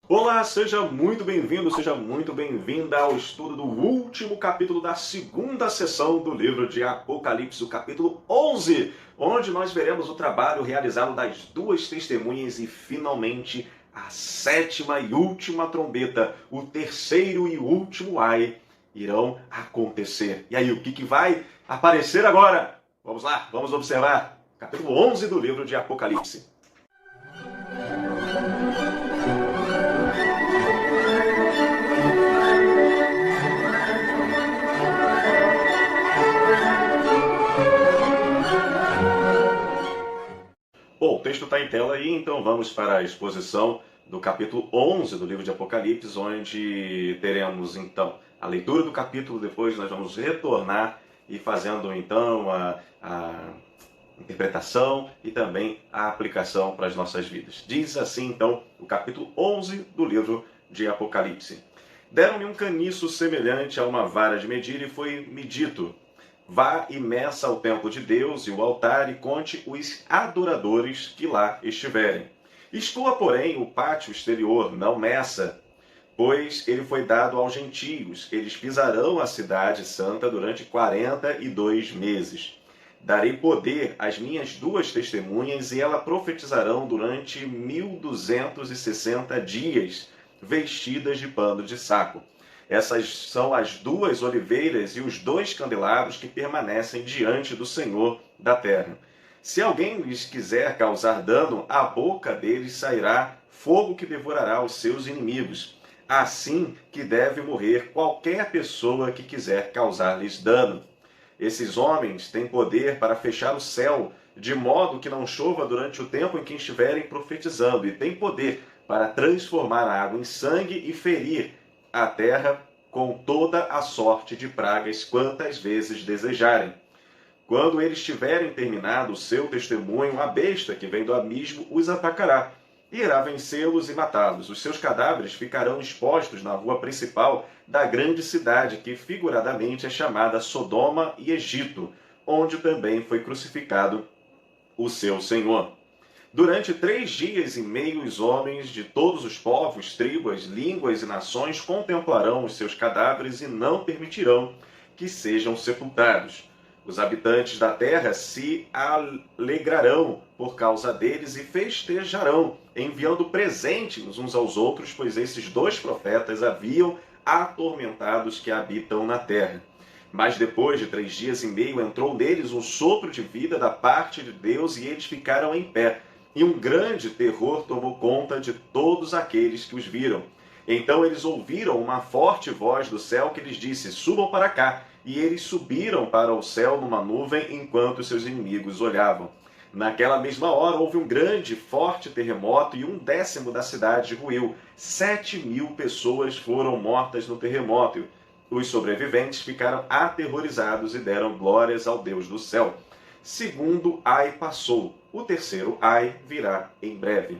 Olá, seja muito bem-vindo, seja muito bem-vinda ao estudo do último capítulo da segunda sessão do livro de Apocalipse, o capítulo 11, onde nós veremos o trabalho realizado das duas testemunhas e, finalmente, a sétima e última trombeta, o terceiro e último ai, irão acontecer. E aí, o que vai aparecer agora? Vamos lá, vamos observar. Capítulo 11 do livro de Apocalipse. Bom, o texto está em tela aí, então vamos para a exposição do capítulo 11 do livro de Apocalipse, onde teremos então a leitura do capítulo, depois nós vamos retornar e fazendo então a interpretação e também a aplicação para as nossas vidas. Diz assim então o capítulo 11 do livro de Apocalipse. Deram-me um caniço semelhante a uma vara de medir e foi-me dito: vá e meça ao templo de Deus e o altar e conte os adoradores que lá estiverem. Exclua, porém, o pátio exterior, não meça, pois ele foi dado aos gentios. Eles pisarão a cidade santa durante 42 meses. Darei poder às minhas duas testemunhas e elas profetizarão durante 1260 dias, vestidas de pano de saco. Essas são as duas oliveiras e os dois candelabros que permanecem diante do Senhor da terra. Se alguém lhes quiser causar dano, a boca deles sairá fogo que devorará os seus inimigos. Assim que deve morrer qualquer pessoa que quiser causar-lhes dano. Esses homens têm poder para fechar o céu, de modo que não chova durante o tempo em que estiverem profetizando, e têm poder para transformar a água em sangue e ferir a terra com toda a sorte de pragas quantas vezes desejarem. Quando eles tiverem terminado o seu testemunho, a besta que vem do abismo os atacará e irá vencê-los e matá-los. Os seus cadáveres ficarão expostos na rua principal da grande cidade, que figuradamente é chamada Sodoma e Egito, onde também foi crucificado o seu Senhor. Durante 3 dias e meio, os homens de todos os povos, tribos, línguas e nações contemplarão os seus cadáveres e não permitirão que sejam sepultados. Os habitantes da terra se alegrarão por causa deles e festejarão, enviando presentes uns aos outros, pois esses dois profetas haviam atormentado os que habitam na terra. Mas depois de 3 dias e meio entrou neles um sopro de vida da parte de Deus e eles ficaram em pé. E um grande terror tomou conta de todos aqueles que os viram. Então eles ouviram uma forte voz do céu que lhes disse: subam para cá. E eles subiram para o céu numa nuvem enquanto seus inimigos olhavam. Naquela mesma hora houve um grande, forte terremoto e 1/10 da cidade ruiu. 7.000 pessoas foram mortas no terremoto. Os sobreviventes ficaram aterrorizados e deram glórias ao Deus do céu. Segundo ai passou, o terceiro ai virá em breve.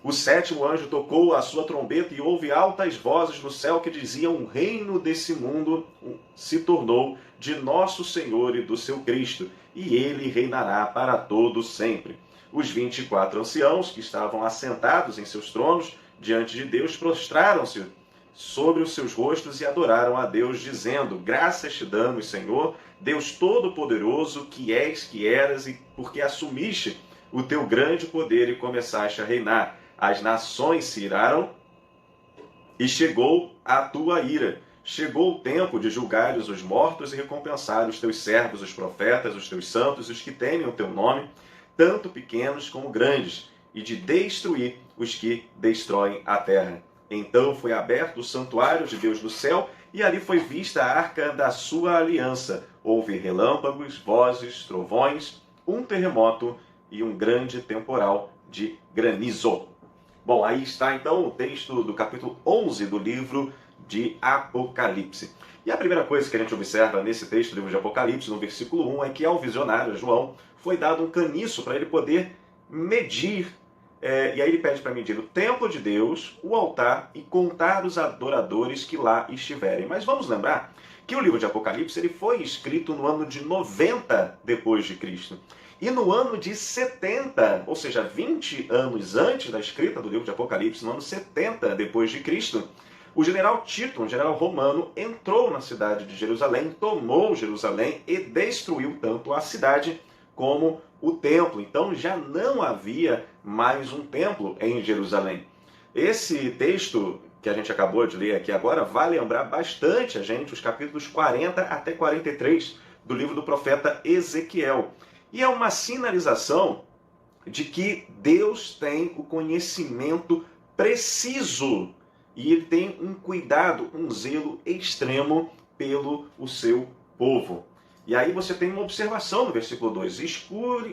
O sétimo anjo tocou a sua trombeta e houve altas vozes no céu que diziam: o reino desse mundo se tornou de nosso Senhor e do seu Cristo, e ele reinará para todo sempre. Os 24 anciãos que estavam assentados em seus tronos diante de Deus prostraram-se sobre os seus rostos e adoraram a Deus, dizendo: graças te damos, Senhor, Deus Todo-Poderoso, que és, que eras, e porque assumiste o teu grande poder e começaste a reinar. As nações se iraram e chegou a tua ira. Chegou o tempo de julgares os mortos e recompensar os teus servos, os profetas, os teus santos, os que temem o teu nome, tanto pequenos como grandes, e de destruir os que destroem a terra. Então foi aberto o santuário de Deus do céu, e ali foi vista a arca da sua aliança. Houve relâmpagos, vozes, trovões, um terremoto e um grande temporal de granizo. Bom, aí está então o texto do capítulo 11 do livro de Apocalipse. E a primeira coisa que a gente observa nesse texto do livro de Apocalipse, no versículo 1, é que ao visionário João foi dado um caniço para ele poder medir, e aí ele pede para medir o templo de Deus, o altar e contar os adoradores que lá estiverem. Mas vamos lembrar que o livro de Apocalipse ele foi escrito no ano de 90 depois de Cristo. E no ano de 70, ou seja, 20 anos antes da escrita do livro de Apocalipse, no ano 70 depois de Cristo, o general Tito, um general romano, entrou na cidade de Jerusalém, tomou Jerusalém e destruiu tanto a cidade como o templo. Então já não havia mais um templo em Jerusalém. Esse texto que a gente acabou de ler aqui agora vai lembrar bastante a gente os capítulos 40 até 43 do livro do profeta Ezequiel. E é uma sinalização de que Deus tem o conhecimento preciso e ele tem um cuidado, um zelo extremo pelo o seu povo. E aí você tem uma observação no versículo 2.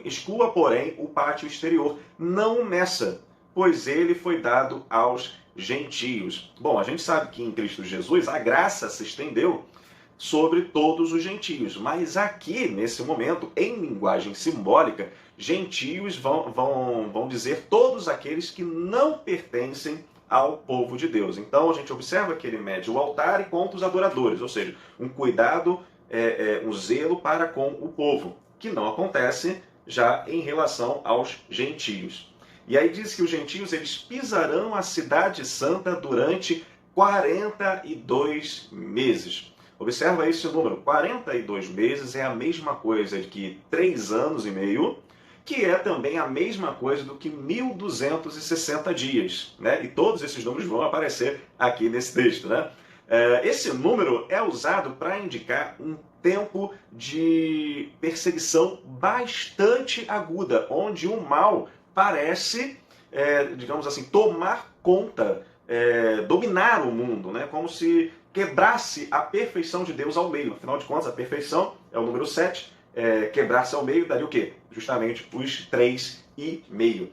Exclua, porém, o pátio exterior, não o meça, pois ele foi dado aos gentios. Bom, a gente sabe que em Cristo Jesus a graça se estendeu sobre todos os gentios. Mas aqui, nesse momento, em linguagem simbólica, gentios vão dizer todos aqueles que não pertencem ao povo de Deus. Então a gente observa que ele mede o altar e conta os adoradores, ou seja, um cuidado, um zelo para com o povo, que não acontece já em relação aos gentios. E aí diz que os gentios eles pisarão a cidade santa durante 42 meses. Observa esse número, 42 meses é a mesma coisa que 3 anos e meio, que é também a mesma coisa do que 1.260 dias. Né? E todos esses números vão aparecer aqui nesse texto. Né? Esse número é usado para indicar um tempo de perseguição bastante aguda, onde o mal parece, digamos assim, tomar conta, dominar o mundo, né? Como se quebrasse a perfeição de Deus ao meio. Afinal de contas, a perfeição é o número 7. Quebrar-se ao meio daria o quê? Justamente os 3,5.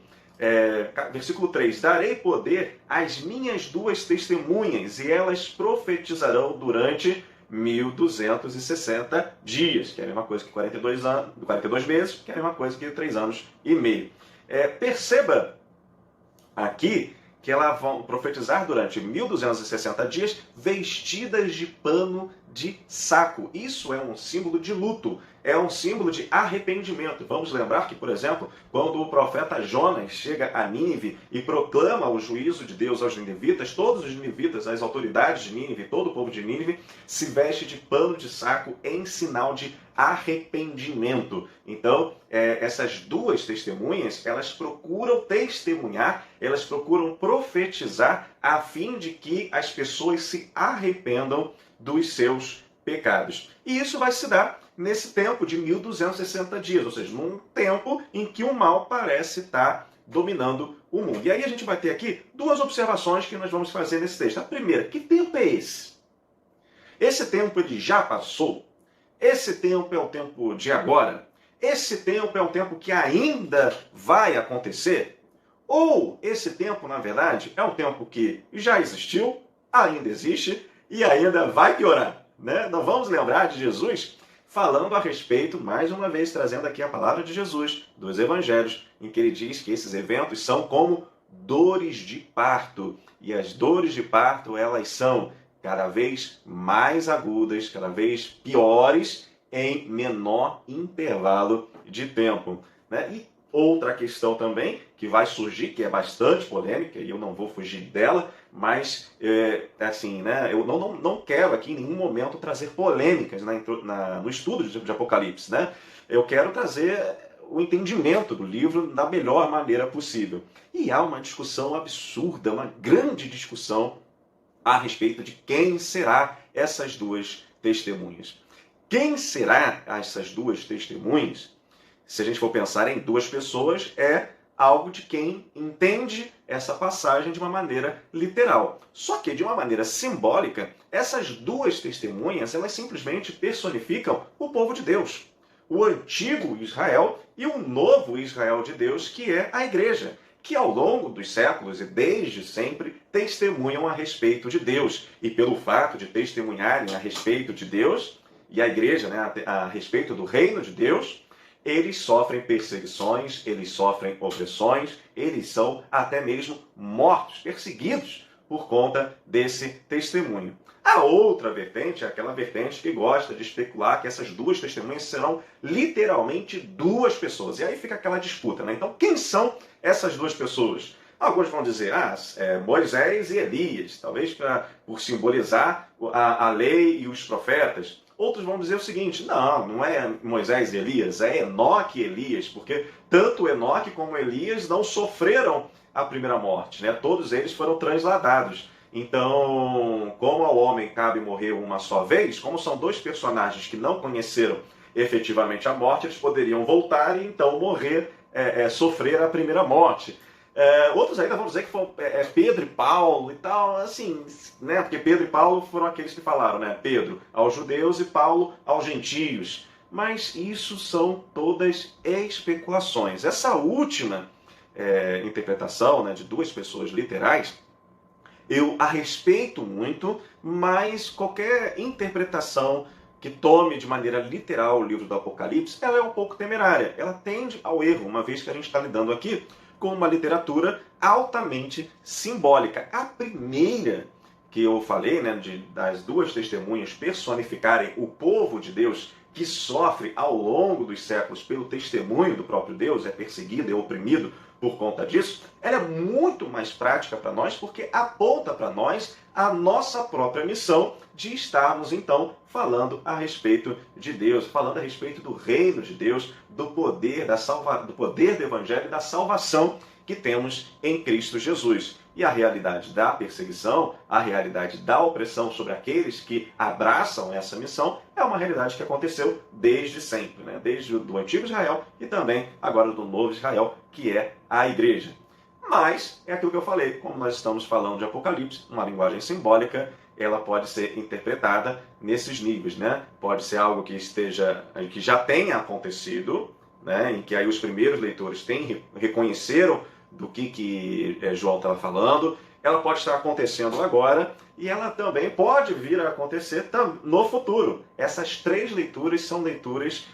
Versículo 3. Darei poder às minhas 2 testemunhas, e elas profetizarão durante 1.260 dias, que é a mesma coisa que 42 meses, que é a mesma coisa que 3 anos e meio. Perceba aqui que elas vão profetizar durante 1.260 dias vestidas de pano de saco. Isso é um símbolo de luto, é um símbolo de arrependimento. Vamos lembrar que, por exemplo, quando o profeta Jonas chega a Nínive e proclama o juízo de Deus aos ninivitas, todos os ninivitas, as autoridades de Nínive, todo o povo de Nínive, se veste de pano de saco em sinal de arrependimento. Então, essas 2 testemunhas, elas procuram testemunhar, elas procuram profetizar a fim de que as pessoas se arrependam dos seus pecados. E isso vai se dar nesse tempo de 1.260 dias, ou seja, num tempo em que o mal parece estar dominando o mundo. E aí a gente vai ter aqui 2 observações que nós vamos fazer nesse texto. A primeira, que tempo é esse? Esse tempo ele já passou? Esse tempo é o tempo de agora? Esse tempo é o tempo que ainda vai acontecer? Ou esse tempo, na verdade, é um tempo que já existiu, ainda existe e ainda vai piorar? Né? Nós vamos lembrar de Jesus falando a respeito, mais uma vez trazendo aqui a palavra de Jesus, dos evangelhos, em que ele diz que esses eventos são como dores de parto. E as dores de parto, elas são cada vez mais agudas, cada vez piores, em menor intervalo de tempo. Né? E outra questão também que vai surgir, que é bastante polêmica, e eu não vou fugir dela, mas assim, né, eu não quero aqui em nenhum momento trazer polêmicas no estudo de Apocalipse. Né? Eu quero trazer o entendimento do livro da melhor maneira possível. E há uma discussão absurda, uma grande discussão a respeito de quem será essas 2 testemunhas. Quem será essas 2 testemunhas? Se a gente for pensar em 2 pessoas, é algo de quem entende essa passagem de uma maneira literal. Só que, de uma maneira simbólica, essas 2 testemunhas, elas simplesmente personificam o povo de Deus. O antigo Israel e o novo Israel de Deus, que é a igreja, que ao longo dos séculos e desde sempre testemunham a respeito de Deus. E pelo fato de testemunharem a respeito de Deus, e a igreja, né, a respeito do reino de Deus, eles sofrem perseguições, eles sofrem opressões, eles são até mesmo mortos, perseguidos por conta desse testemunho. A outra vertente é aquela vertente que gosta de especular que essas duas testemunhas serão literalmente duas pessoas. E aí fica aquela disputa, né? Então, quem são essas duas pessoas? Alguns vão dizer, Moisés e Elias, talvez por simbolizar a lei e os profetas. Outros vão dizer o seguinte, não é Moisés e Elias, é Enoque e Elias, porque tanto Enoque como Elias não sofreram a primeira morte, né? Todos eles foram transladados. Então, como ao homem cabe morrer uma só vez, como são dois personagens que não conheceram efetivamente a morte, eles poderiam voltar e então morrer, sofrer a primeira morte. Outros ainda vão dizer que foram Pedro e Paulo e tal, assim, né? Porque Pedro e Paulo foram aqueles que falaram, né? Pedro aos judeus e Paulo aos gentios. Mas isso são todas especulações. Essa última interpretação, né, de duas pessoas literais, eu a respeito muito, mas qualquer interpretação que tome de maneira literal o livro do Apocalipse, ela é um pouco temerária. Ela tende ao erro, uma vez que a gente está lidando aqui com uma literatura altamente simbólica. A primeira que eu falei, né, das duas testemunhas personificarem o povo de Deus que sofre ao longo dos séculos pelo testemunho do próprio Deus, é perseguido, é oprimido por conta disso, ela é muito mais prática para nós porque aponta para nós a nossa própria missão de estarmos, então, falando a respeito de Deus, falando a respeito do reino de Deus, do poder do poder do Evangelho e da salvação que temos em Cristo Jesus. E a realidade da perseguição, a realidade da opressão sobre aqueles que abraçam essa missão, é uma realidade que aconteceu desde sempre, né? Desde o antigo Israel e também agora do novo Israel, que é a igreja. Mas, é aquilo que eu falei, como nós estamos falando de Apocalipse, uma linguagem simbólica, ela pode ser interpretada nesses níveis, né? Pode ser algo que já tenha acontecido, né? Em que aí os primeiros leitores reconheceram do que João estava falando. Ela pode estar acontecendo agora e ela também pode vir a acontecer no futuro. Essas três leituras são leituras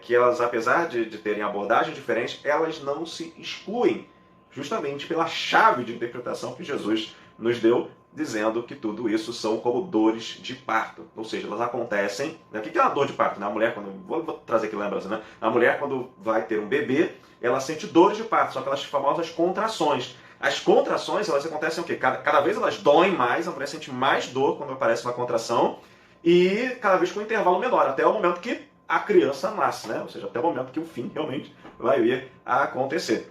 que elas, apesar de terem abordagem diferente, elas não se excluem, justamente pela chave de interpretação que Jesus nos deu, dizendo que tudo isso são como dores de parto. Ou seja, elas acontecem... Né? O que é uma dor de parto? Né? A mulher, vou trazer aqui lembrança, né? A mulher, quando vai ter um bebê, ela sente dores de parto, são aquelas famosas contrações. As contrações, elas acontecem o quê? Cada vez elas doem mais, a mulher sente mais dor quando aparece uma contração, e cada vez com um intervalo menor, até o momento que a criança nasce, né? Ou seja, até o momento que o fim realmente vai vir a acontecer.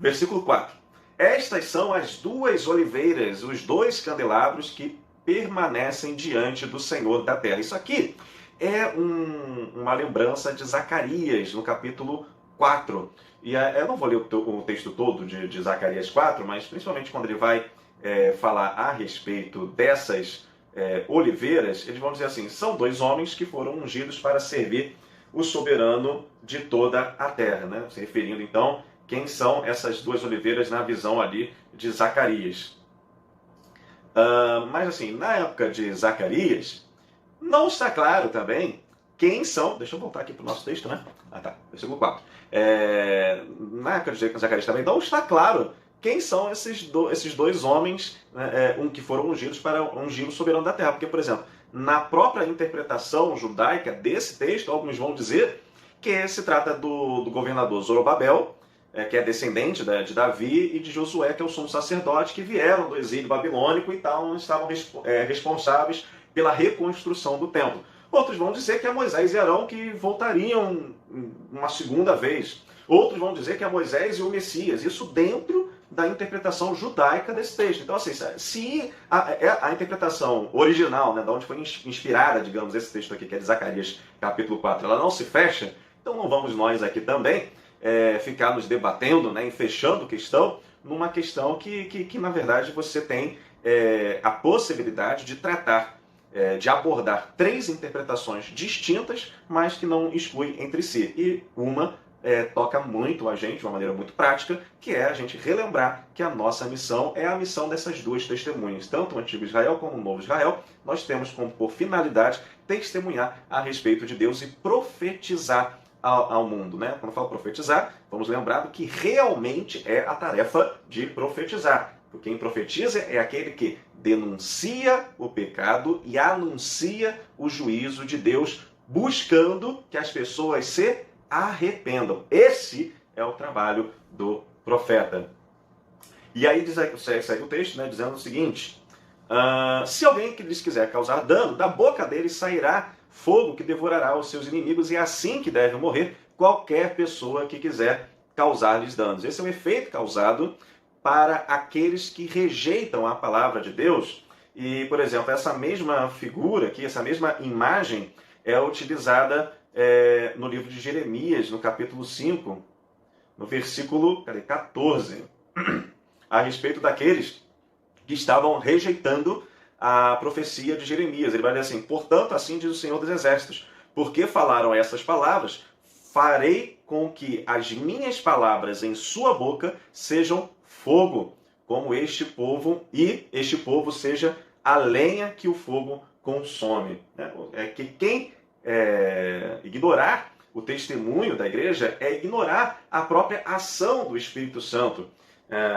Versículo 4. Estas são as duas oliveiras, os dois candelabros que permanecem diante do Senhor da terra. Isso aqui é uma lembrança de Zacarias, no capítulo 4. E eu não vou ler o texto todo de Zacarias 4, mas principalmente quando ele vai falar a respeito dessas oliveiras, eles vão dizer assim, são dois homens que foram ungidos para servir o soberano de toda a terra, né? Se referindo então quem são essas duas oliveiras na visão ali de Zacarias. Mas assim, na época de Zacarias, não está claro também quem são... Deixa eu voltar aqui para o nosso texto, né? Versículo 4. Na época de Zacarias também não está claro quem são esses dois homens, né, que foram ungidos para ungir o soberano da terra. Porque, por exemplo, na própria interpretação judaica desse texto, alguns vão dizer que se trata do governador Zorobabel, que é descendente de Davi, e de Josué, que é o sumo sacerdote, que vieram do exílio babilônico e tal, estavam responsáveis pela reconstrução do templo. Outros vão dizer que é Moisés e Arão que voltariam uma segunda vez. Outros vão dizer que é Moisés e o Messias. Isso dentro da interpretação judaica desse texto. Então, assim, se a interpretação original, né, de onde foi inspirada, digamos, esse texto aqui, que é de Zacarias, capítulo 4, ela não se fecha, então não vamos nós aqui também ficar nos debatendo, né, e fechando questão, numa questão que na verdade, você tem a possibilidade de tratar, de abordar três interpretações distintas, mas que não excluem entre si. E uma toca muito a gente, de uma maneira muito prática, que é a gente relembrar que a nossa missão é a missão dessas duas testemunhas. Tanto o Antigo Israel como o Novo Israel, nós temos como por finalidade testemunhar a respeito de Deus e profetizar ao mundo, né? Quando eu falo profetizar, vamos lembrar do que realmente é a tarefa de profetizar. Quem profetiza é aquele que denuncia o pecado e anuncia o juízo de Deus, buscando que as pessoas se arrependam. Esse é o trabalho do profeta. E aí segue o texto, né, dizendo o seguinte: se alguém que lhes quiser causar dano, da boca deles sairá fogo que devorará os seus inimigos, e é assim que deve morrer qualquer pessoa que quiser causar-lhes danos. Esse é o efeito causado para aqueles que rejeitam a palavra de Deus. E, por exemplo, essa mesma figura aqui, essa mesma imagem é utilizada no livro de Jeremias, no capítulo 5, no versículo 14, a respeito daqueles que estavam rejeitando a profecia de Jeremias. Ele vai dizer assim: portanto, assim diz o Senhor dos Exércitos, porque falaram essas palavras, farei com que as minhas palavras em sua boca sejam fogo, como este povo, e este povo seja a lenha que o fogo consome. É que quem ignorar o testemunho da igreja é ignorar a própria ação do Espírito Santo.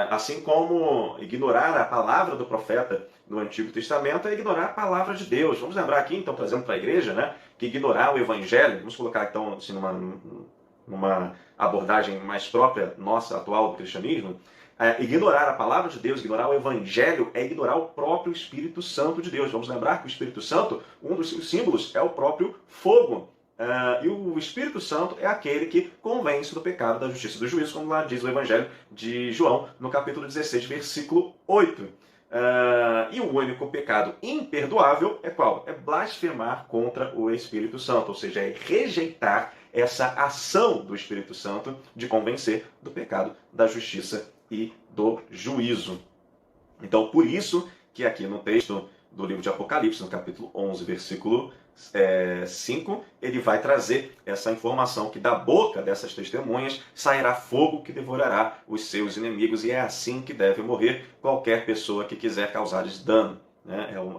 Assim como ignorar a palavra do profeta no Antigo Testamento é ignorar a palavra de Deus. Vamos lembrar aqui, então, trazendo para a igreja, né, que ignorar o Evangelho, vamos colocar então assim, numa abordagem mais própria nossa, atual do cristianismo, ignorar a palavra de Deus, ignorar o Evangelho, é ignorar o próprio Espírito Santo de Deus. Vamos lembrar que o Espírito Santo, um dos seus símbolos, é o próprio fogo. E o Espírito Santo é aquele que convence do pecado, da justiça e do juízo, como lá diz o Evangelho de João, no capítulo 16, versículo 8. E o único pecado imperdoável é qual? É blasfemar contra o Espírito Santo, ou seja, é rejeitar essa ação do Espírito Santo de convencer do pecado, da justiça e do juízo. Então, por isso que aqui no texto do livro de Apocalipse, no capítulo 11, versículo 5, ele vai trazer essa informação que da boca dessas testemunhas sairá fogo que devorará os seus inimigos, e é assim que deve morrer qualquer pessoa que quiser causar-lhes dano.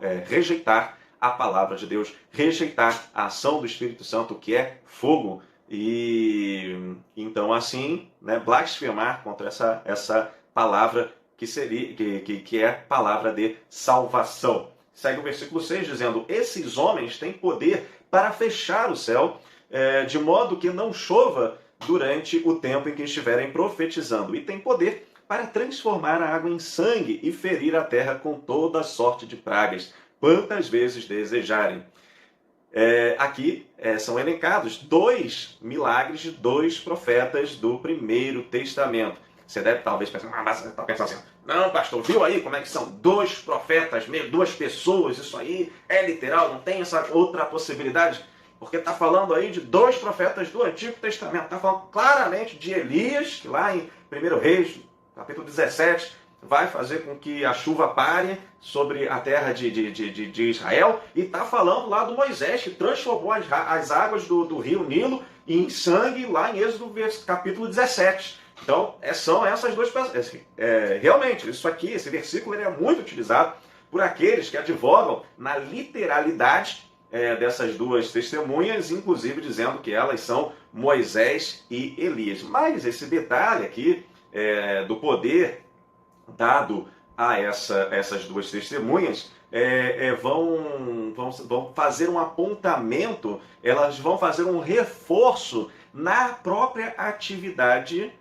É rejeitar a palavra de Deus, rejeitar a ação do Espírito Santo, que é fogo, e então assim, né, blasfemar contra essa palavra que é palavra de salvação. Segue o versículo 6 dizendo: esses homens têm poder para fechar o céu, de modo que não chova durante o tempo em que estiverem profetizando, e têm poder para transformar a água em sangue e ferir a terra com toda sorte de pragas, quantas vezes desejarem. Aqui são elencados 2 milagres de 2 profetas do Primeiro Testamento. Você deve talvez pensar, mas você está pensando assim: não, pastor, viu aí como é que são 2 profetas, 2 pessoas, isso aí é literal, não tem essa outra possibilidade? Porque está falando aí de 2 profetas do Antigo Testamento, está falando claramente de Elias, que lá em 1 Reis, capítulo 17, vai fazer com que a chuva pare sobre a terra de Israel, e está falando lá do Moisés, que transformou as águas do rio Nilo em sangue, lá em Êxodo capítulo 17. Então, são essas 2 pessoas. Realmente, isso aqui, esse versículo, ele é muito utilizado por aqueles que advogam na literalidade dessas 2 testemunhas, inclusive dizendo que elas são Moisés e Elias. Mas esse detalhe aqui do poder dado a essas 2 testemunhas vão fazer um apontamento, elas vão fazer um reforço na própria atividade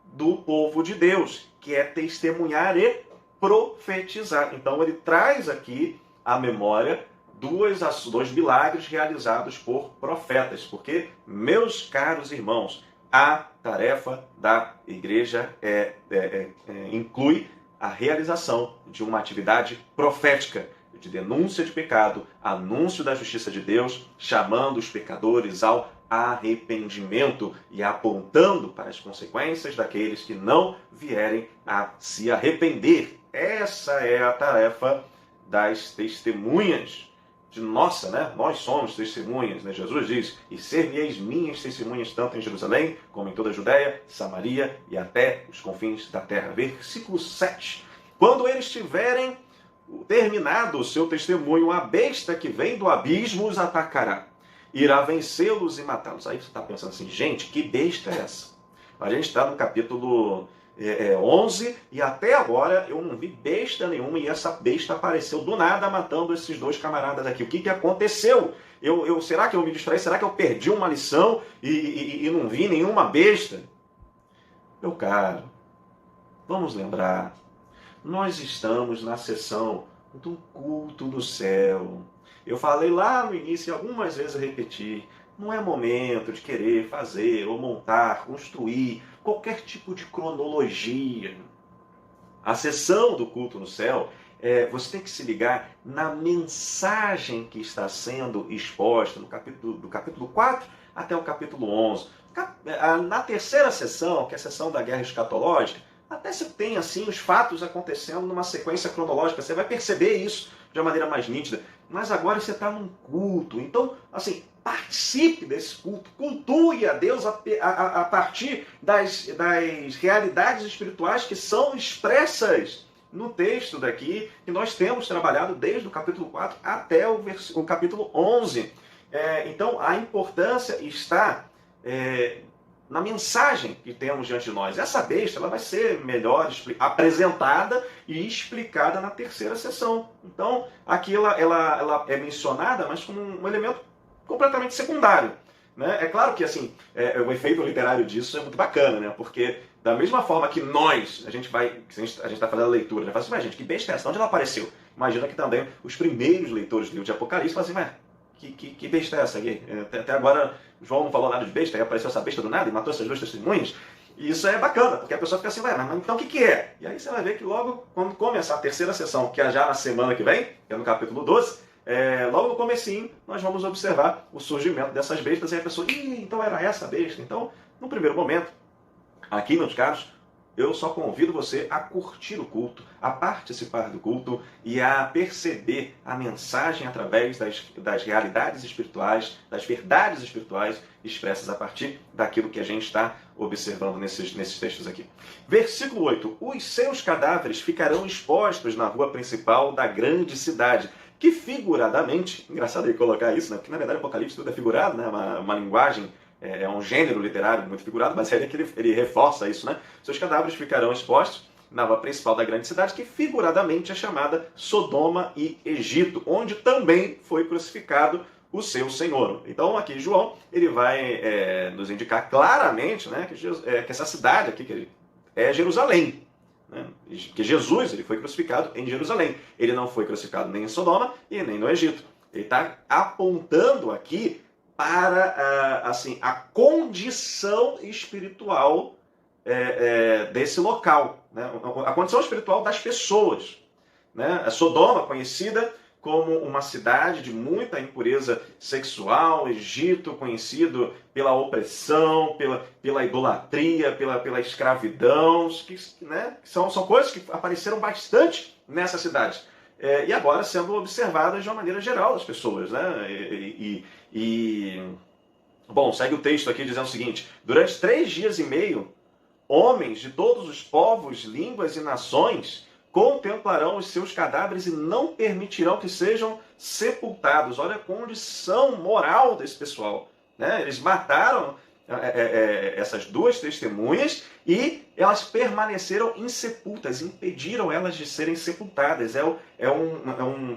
do povo de Deus, que é testemunhar e profetizar. Então ele traz aqui à memória 2 milagres realizados por profetas, porque, meus caros irmãos, a tarefa da igreja inclui a realização de uma atividade profética, de denúncia de pecado, anúncio da justiça de Deus, chamando os pecadores ao arrependimento e apontando para as consequências daqueles que não vierem a se arrepender. Essa é a tarefa das testemunhas de nossa, né? Nós somos testemunhas, né? Jesus diz: e ser-me-eis minhas testemunhas tanto em Jerusalém como em toda a Judéia, Samaria e até os confins da terra. Versículo 7. Quando eles tiverem terminado o seu testemunho, a besta que vem do abismo os atacará, irá vencê-los e matá-los. Aí você está pensando assim: gente, que besta é essa? A gente está no capítulo 11, e até agora eu não vi besta nenhuma, e essa besta apareceu do nada matando esses dois camaradas aqui. O que aconteceu? Será que eu me distraí? Será que eu perdi uma lição e não vi nenhuma besta? Meu caro, vamos lembrar, nós estamos na sessão do culto do céu. Eu falei lá no início, algumas vezes eu repeti, não é momento de querer fazer ou montar, construir qualquer tipo de cronologia. A sessão do culto no céu, você tem que se ligar na mensagem que está sendo exposta do capítulo 4 até o capítulo 11. Na terceira sessão, que é a sessão da guerra escatológica, até você tem assim os fatos acontecendo numa sequência cronológica, você vai perceber isso de uma maneira mais nítida. Mas agora você está num culto, então, assim, participe desse culto, cultue a Deus a partir das realidades espirituais que são expressas no texto daqui, que nós temos trabalhado desde o capítulo 4 até o capítulo 11. Então, a importância está na mensagem que temos diante de nós. Essa besta ela vai ser melhor apresentada e explicada na terceira sessão. Então, aqui ela é mencionada, mas como um elemento completamente secundário. Né? É claro que assim, o efeito literário disso é muito bacana, né? Porque da mesma forma que a gente está fazendo a leitura, já fala assim, mas gente, que besta é essa? Onde ela apareceu? Imagina que também os primeiros leitores do livro de Apocalipse falam assim, que besta é essa aqui? Até agora João não falou nada de besta, aí apareceu essa besta do nada e matou essas duas testemunhas. E isso é bacana, porque a pessoa fica assim, mas então o que é? E aí você vai ver que logo, quando começar a terceira sessão, que é já na semana que vem, que é no capítulo 12, logo no comecinho, nós vamos observar o surgimento dessas bestas, e a pessoa, então era essa besta. Então, no primeiro momento, aqui, meus caros, eu só convido você a curtir o culto, a participar do culto e a perceber a mensagem através das realidades espirituais, das verdades espirituais expressas a partir daquilo que a gente está observando nesses textos aqui. Versículo 8. Os seus cadáveres ficarão expostos na rua principal da grande cidade, que figuradamente, engraçado ele colocar isso, né? Porque na verdade o Apocalipse tudo é figurado, né? Uma linguagem, é um gênero literário muito figurado, mas é que ele reforça isso, né? Seus cadáveres ficarão expostos na rua principal da grande cidade, que figuradamente é chamada Sodoma e Egito, onde também foi crucificado o seu Senhor. Então aqui João ele vai nos indicar claramente, né, que essa cidade aqui é Jerusalém. Né? Que Jesus ele foi crucificado em Jerusalém. Ele não foi crucificado nem em Sodoma e nem no Egito. Ele está apontando aqui para assim, a condição espiritual desse local, né? A condição espiritual das pessoas. Né? A Sodoma, conhecida como uma cidade de muita impureza sexual, Egito, conhecido pela opressão, pela idolatria, pela escravidão, né? são coisas que apareceram bastante nessa cidade. E agora sendo observadas de uma maneira geral das pessoas. Né? Bom, segue o texto aqui dizendo o seguinte: durante 3 dias e meio, homens de todos os povos, línguas e nações contemplarão os seus cadáveres e não permitirão que sejam sepultados. Olha a condição moral desse pessoal. Né? Eles mataram essas duas testemunhas e elas permaneceram insepultas, impediram elas de serem sepultadas.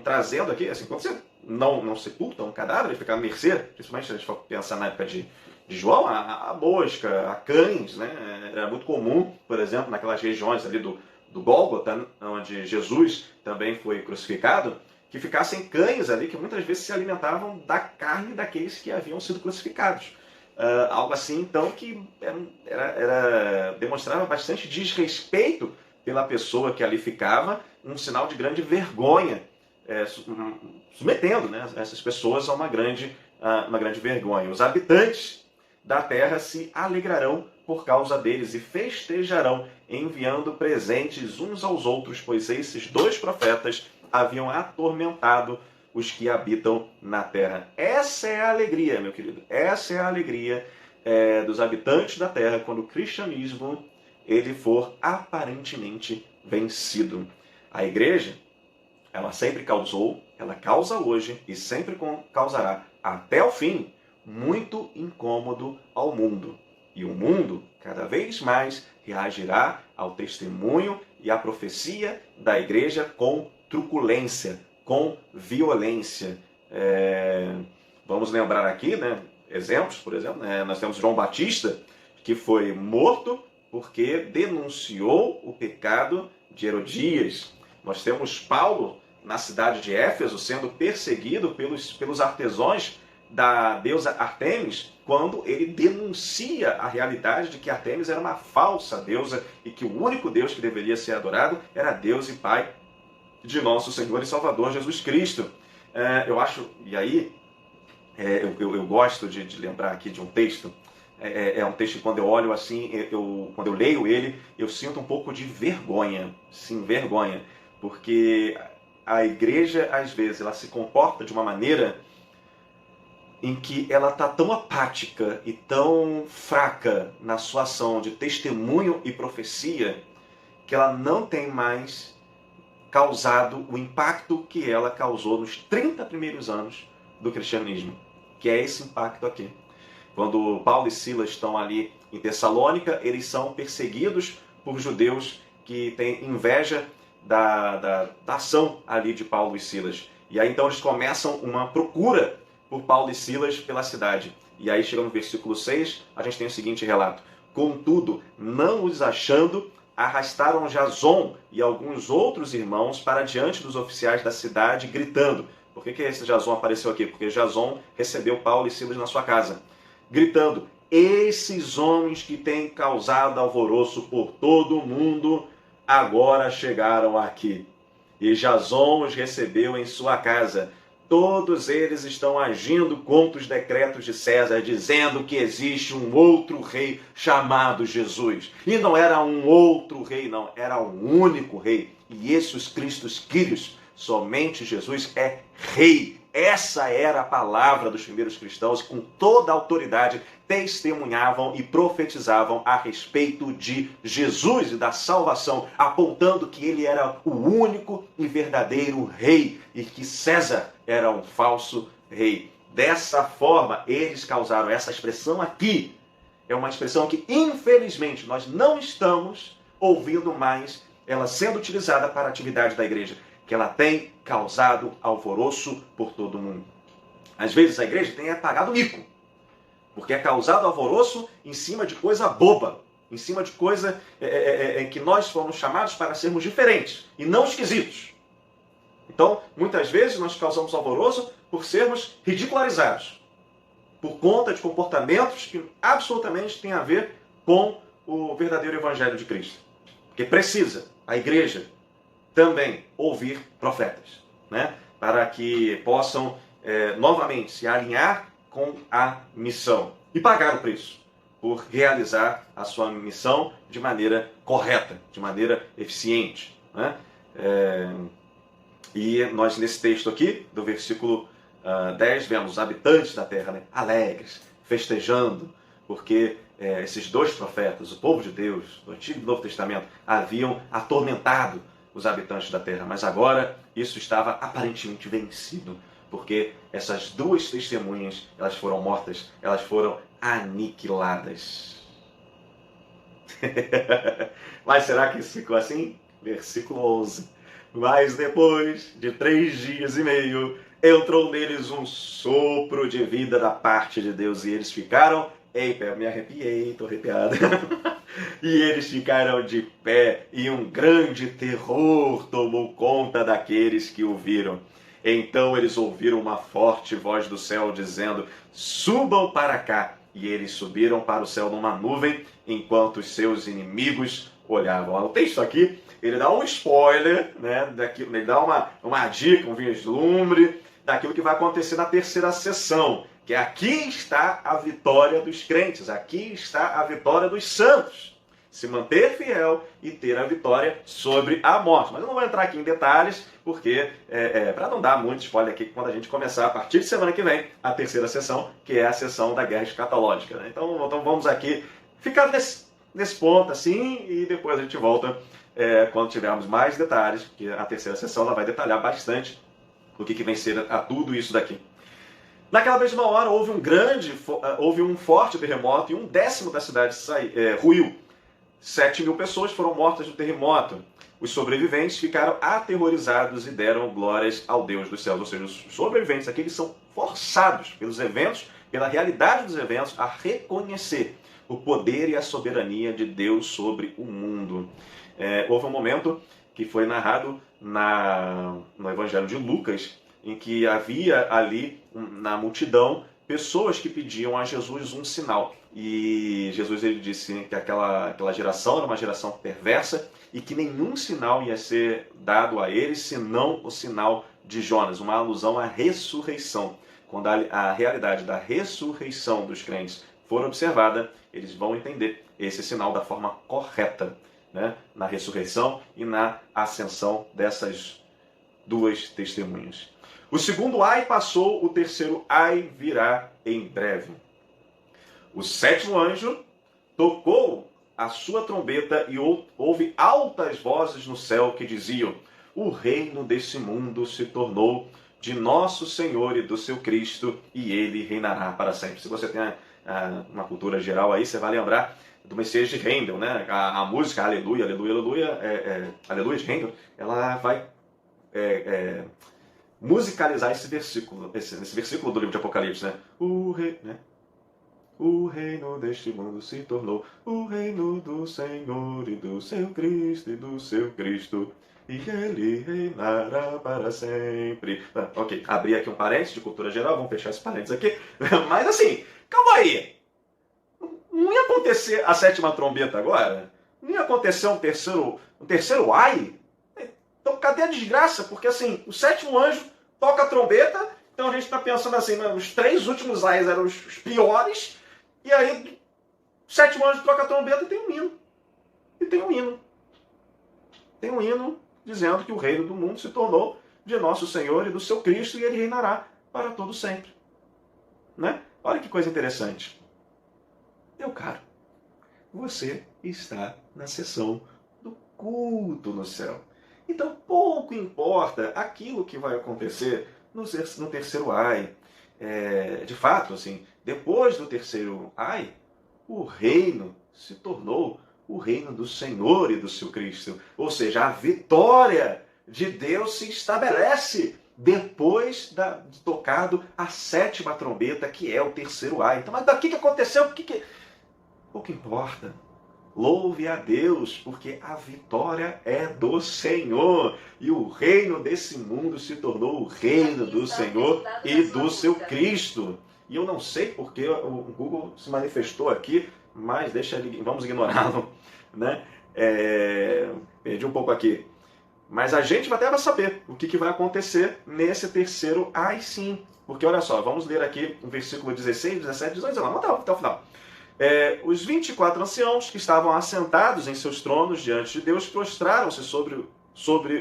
Trazendo aqui, assim, quando você não sepulta um cadáver, ele fica à mercê, principalmente se a gente for pensar na época de João, a mosca, a cães, né? Era muito comum, por exemplo, naquelas regiões ali do Gólgota, onde Jesus também foi crucificado, que ficassem cães ali que muitas vezes se alimentavam da carne daqueles que haviam sido crucificados. Algo assim, então, que demonstrava bastante desrespeito pela pessoa que ali ficava, um sinal de grande vergonha, submetendo, né, essas pessoas a uma grande vergonha. Os habitantes da terra se alegrarão por causa deles e festejarão, enviando presentes uns aos outros, pois esses 2 profetas haviam atormentado os que habitam na terra. Essa é a alegria, meu querido. Essa é a alegria dos habitantes da terra quando o cristianismo ele for aparentemente vencido. A igreja, ela sempre causou, ela causa hoje e sempre causará até o fim muito incômodo ao mundo. E o mundo, cada vez mais, reagirá ao testemunho e à profecia da igreja com truculência, com violência. Vamos lembrar aqui, né, exemplos, por exemplo, nós temos João Batista, que foi morto porque denunciou o pecado de Herodias. Nós temos Paulo na cidade de Éfeso sendo perseguido pelos artesãos da deusa Ártemis, quando ele denuncia a realidade de que Ártemis era uma falsa deusa e que o único Deus que deveria ser adorado era Deus e Pai de nosso Senhor e Salvador Jesus Cristo. Eu acho, e aí eu gosto de lembrar aqui de um texto. É um texto que quando eu olho assim, quando eu leio ele, eu sinto um pouco de vergonha. Sim, vergonha. Porque a igreja, às vezes, ela se comporta de uma maneira em que ela está tão apática e tão fraca na sua ação de testemunho e profecia, que ela não tem mais causado o impacto que ela causou nos 30 primeiros anos do cristianismo, que é esse impacto aqui. Quando Paulo e Silas estão ali em Tessalônica, eles são perseguidos por judeus que têm inveja da ação ali de Paulo e Silas. E aí então eles começam uma procura por Paulo e Silas pela cidade. E aí chega no versículo 6, a gente tem o seguinte relato: contudo, não os achando, arrastaram Jason e alguns outros irmãos para diante dos oficiais da cidade, gritando. Por que esse Jason apareceu aqui? Porque Jason recebeu Paulo e Silas na sua casa. Gritando: esses homens que têm causado alvoroço por todo o mundo, agora chegaram aqui. E Jason os recebeu em sua casa. Todos eles estão agindo contra os decretos de César, dizendo que existe um outro rei chamado Jesus. E não era um outro rei, não, era um único rei. E Jesus Christus Kyrios, somente Jesus é rei. Essa era a palavra dos primeiros cristãos, com toda a autoridade testemunhavam e profetizavam a respeito de Jesus e da salvação, apontando que ele era o único e verdadeiro rei e que César era um falso rei. Dessa forma, eles causaram essa expressão aqui. É uma expressão que, infelizmente, nós não estamos ouvindo mais ela sendo utilizada para a atividade da igreja, que ela tem causado alvoroço por todo mundo. Às vezes a igreja tem pagado mico, porque é causado alvoroço em cima de coisa boba, em cima de coisa em que nós fomos chamados para sermos diferentes e não esquisitos. Então, muitas vezes nós causamos alvoroço por sermos ridicularizados, por conta de comportamentos que absolutamente têm a ver com o verdadeiro evangelho de Cristo. Porque precisa a igreja também ouvir profetas, né? Para que possam novamente se alinhar com a missão e pagar o preço por realizar a sua missão de maneira correta, de maneira eficiente, né? E nós nesse texto aqui, do versículo 10, vemos os habitantes da terra, né, alegres, festejando, porque esses dois profetas, o povo de Deus, do Antigo e do Novo Testamento, haviam atormentado os habitantes da terra, mas agora isso estava aparentemente vencido, porque essas duas testemunhas, elas foram mortas, elas foram aniquiladas. Mas será que isso ficou assim? Versículo 11. Mas depois de 3 dias e meio, entrou neles um sopro de vida da parte de Deus, e eles ficaram em pé. Me arrepiei, estou arrepiado. E eles ficaram de pé, e um grande terror tomou conta daqueles que o viram. Então eles ouviram uma forte voz do céu dizendo: subam para cá. E eles subiram para o céu numa nuvem, enquanto os seus inimigos olhavam. O texto aqui, ele dá um spoiler, né, ele dá uma dica, um vislumbre daquilo que vai acontecer na terceira sessão, que aqui está a vitória dos crentes, aqui está a vitória dos santos. Se manter fiel e ter a vitória sobre a morte. Mas eu não vou entrar aqui em detalhes, porque para não dar muito spoiler aqui, quando a gente começar, a partir de semana que vem, a terceira sessão, que é a sessão da guerra escatológica, né? Então vamos aqui ficar nesse ponto assim, e depois a gente volta quando tivermos mais detalhes, porque a terceira sessão ela vai detalhar bastante o que vem ser a tudo isso daqui. Naquela mesma hora houve um forte terremoto, e 1/10 da cidade ruiu. 7.000 pessoas foram mortas no terremoto. Os sobreviventes ficaram aterrorizados e deram glórias ao Deus dos céus. Ou seja, os sobreviventes aqui eles são forçados pelos eventos, pela realidade dos eventos, a reconhecer o poder e a soberania de Deus sobre o mundo. Houve um momento que foi narrado no Evangelho de Lucas, em que havia ali na multidão pessoas que pediam a Jesus um sinal. E Jesus ele disse que aquela geração era uma geração perversa e que nenhum sinal ia ser dado a eles senão o sinal de Jonas, uma alusão à ressurreição. Quando a realidade da ressurreição dos crentes for observada, eles vão entender esse sinal da forma correta, né? Na ressurreição e na ascensão dessas duas testemunhas. O segundo ai passou, o terceiro ai virá em breve. O sétimo anjo tocou a sua trombeta e houve altas vozes no céu que diziam: o reino desse mundo se tornou de nosso Senhor e do seu Cristo, e ele reinará para sempre. Se você tem uma cultura geral aí, você vai lembrar do Messias de Handel, né? A música Aleluia, Aleluia, Aleluia, Aleluia de Handel, ela vai musicalizar esse versículo do livro de Apocalipse, né? O reino deste mundo se tornou o reino do Senhor e do seu Cristo e do seu Cristo, e ele reinará para sempre. Ok, abri aqui um parênteses de cultura geral, vamos fechar esse parênteses aqui. Mas assim, calma aí. Não ia acontecer a sétima trombeta agora? Não ia acontecer um terceiro ai? Então cadê a desgraça? Porque assim, o sétimo anjo toca a trombeta, então a gente está pensando assim, os 3 últimos ais eram os piores, e aí o sétimo anjo toca a trombeta e tem um hino. Tem um hino dizendo que o reino do mundo se tornou de nosso Senhor e do seu Cristo, e ele reinará para todo sempre. Né? Olha que coisa interessante. Meu caro, você está na sessão do culto no céu. Então pouco importa aquilo que vai acontecer no terceiro ai. De fato, assim, depois do terceiro ai, o reino se tornou o reino do Senhor e do seu Cristo. Ou seja, a vitória de Deus se estabelece depois de tocado a sétima trombeta, que é o terceiro ai. Então, mas daqui que aconteceu, o que importa? Louve a Deus, porque a vitória é do Senhor. E o reino desse mundo se tornou o reino do Senhor e do seu Cristo. E eu não sei porque o Google se manifestou aqui, mas vamos ignorá-lo. Né? Perdi um pouco aqui. Mas a gente até vai saber o que vai acontecer nesse terceiro ai sim. Porque olha só, vamos ler aqui o versículo 16, 17, 18, 19, até o final. Os 24 anciãos que estavam assentados em seus tronos diante de Deus prostraram-se sobre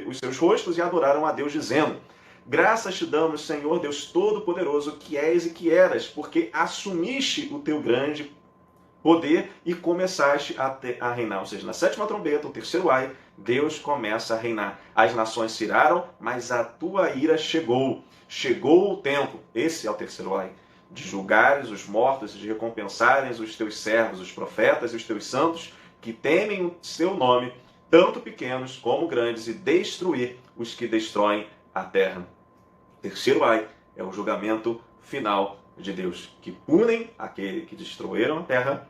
os seus rostos e adoraram a Deus, dizendo: graças te damos, Senhor Deus Todo-Poderoso, que és e que eras, porque assumiste o teu grande poder e começaste a reinar. Ou seja, na sétima trombeta, o terceiro ai, Deus começa a reinar. As nações se iraram, mas a tua ira chegou. Chegou o tempo, esse é o terceiro ai, de julgares os mortos e de recompensares os teus servos, os profetas e os teus santos, que temem o seu nome, tanto pequenos como grandes, e destruir os que destroem a terra. Terceiro ai é o julgamento final de Deus, que punem aqueles que destruíram a terra,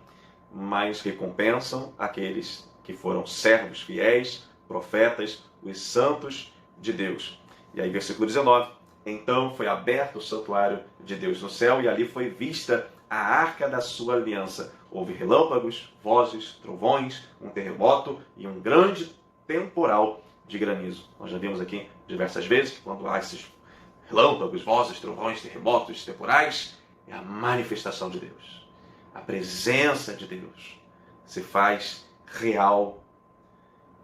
mas recompensam aqueles que foram servos fiéis, profetas, os santos de Deus. E aí, versículo 19. Então foi aberto o santuário de Deus no céu, e ali foi vista a arca da sua aliança. Houve relâmpagos, vozes, trovões, um terremoto e um grande temporal de granizo. Nós já vimos aqui diversas vezes que quando há esses relâmpagos, vozes, trovões, terremotos, temporais, é a manifestação de Deus. A presença de Deus se faz real.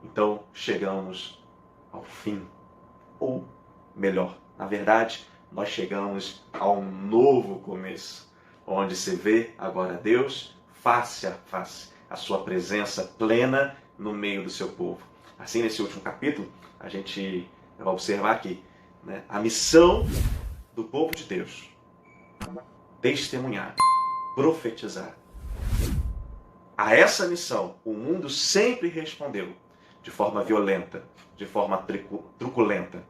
Então chegamos ao fim, ou melhor, na verdade, nós chegamos a um novo começo, onde se vê agora Deus face a face, a sua presença plena no meio do seu povo. Assim, nesse último capítulo, a gente vai observar aqui, né, a missão do povo de Deus: testemunhar, profetizar A essa missão, o mundo sempre respondeu de forma violenta, de forma truculenta.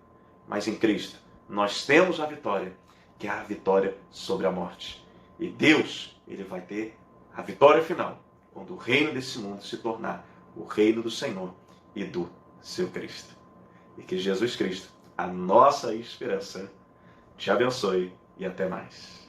Mas em Cristo, nós temos a vitória, que é a vitória sobre a morte. E Deus, ele vai ter a vitória final, quando o reino desse mundo se tornar o reino do Senhor e do seu Cristo. E que Jesus Cristo, a nossa esperança, te abençoe e até mais.